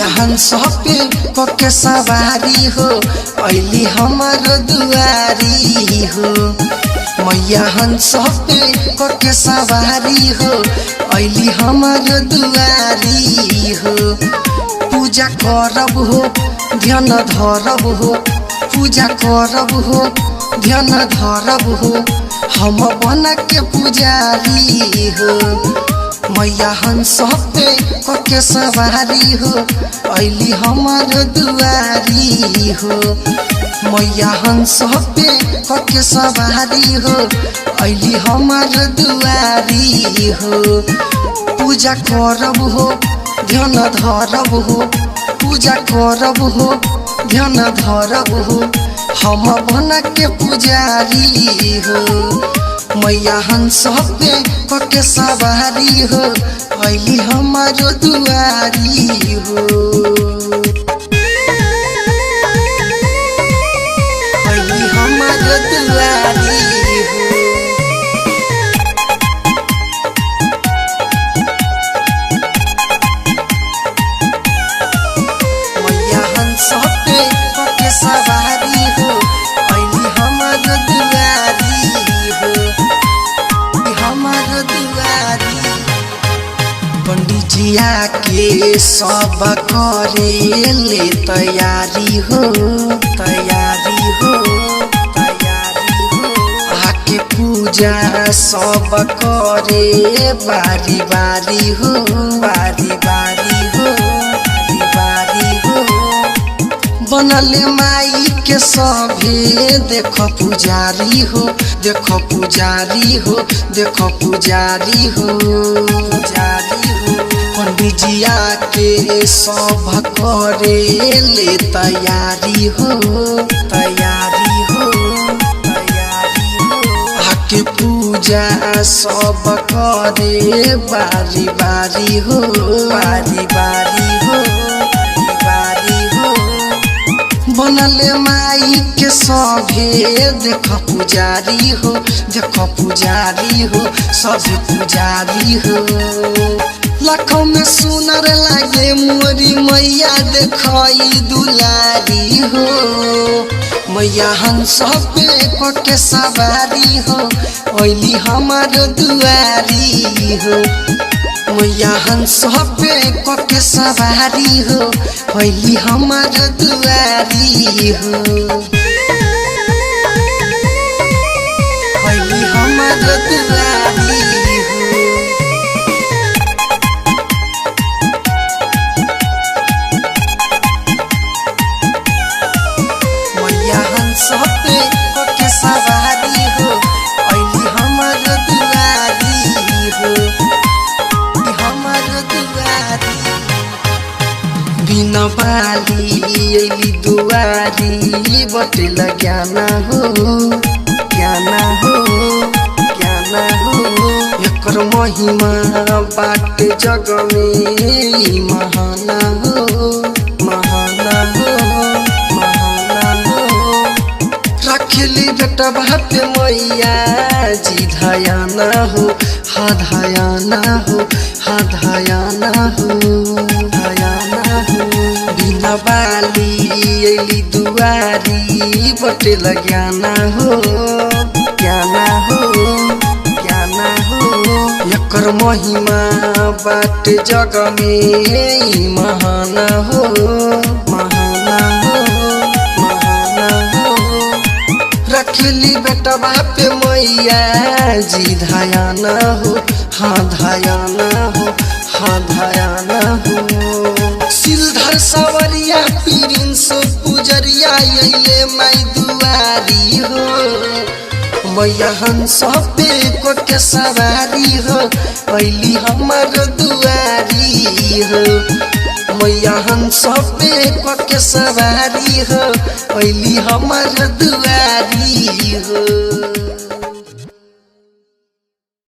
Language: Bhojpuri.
मैया हंस पे कोके सवारी हो अइली हमार दुआरी हो। मैया हंस पे कोके सवारी हो अइली हमार दुआरी हो। पूजा करब हो ध्यान धरब हो, पूजा करब हो ध्यान धरब हो, हम बना के पुजारी हो। मैया हंस पे कोके सवारी हो अइली हमार दुआरी हो। मैया हंस पे कोके सवारी हो अइली हमार दुआरी हो। पूजा करब हो ध्यान धरब हो, पूजा करब हो ध्यान धरब हो, हम बना के पुजारी हो। मैया हंस पे कोके सवारी हो अइली हमार दुआरी हो। अइली हमार दुआरी हो। मैया हंस पे कोके सवारी हो अइली हमार दुआरी हो। हमार दुआरी पंडित जी आके सब करे ले तैयारी हो, तैयारी हो, तैयारी हो। आके पूजा सब करे बारी बारी हो, बारी बारी हो, बारी बारी हो। बनले माई के सभे देखो पुजारी हो, देखो पुजारी हो, देखो पुजारी हो, पुजारी हो। पंडित जी आके सब करे ले तैयारी हो, तैयारी हो, तैयारी हो। आके पूजा सब करे बारी बारी हो, बारी बारी हो, बारी बारी हो। बनले माई के सभे देखो पुजारी हो, देखो पुजारी हो, सभी पुजारी हो। लाखों में सुनर लागे मोरी मैया देखई दुलारी हो। मैया हंस पे कोके सवारी हो अइली हमार दुआरी हो। मैया हंस पे कोके सवारी हो अइली हमार दुआरी हो। अइली हमार दुआरी हो। मैया हंस पे कोके सवारी हो अइली हमार दुआरी हो। बिना बाली अइली दुआरी बटेल ज्ञाना हो, ज्ञाना हो, ज्ञाना हो। एकर महिमा बाट जग में महाना हो, महाना हो, महाना हो। रखली बेटा बाप मैया जी धयाना हो, हा धयाना हो, हा धयाना हो, धयाना हो। बिना बाली अइली दुआरी बटेल ज्ञाना हो, ज्ञाना हो, ज्ञाना हो। एकर महिमा बाट जग में महाना हो, महाना हो, महाना हो। रखली बेटा बाप मैया जी धयाना हो, हाँ धयाना हो, हाँ धयाना हो। सिलधर सवरिया प्रिंस पुजरिया अइले माई दुआरी हो। मैया हंस पे कोके सवारी हो अइली हमार दुआरी हो। मैया हंस पे कोके सवारी हो अइली हमार दुआरी हो।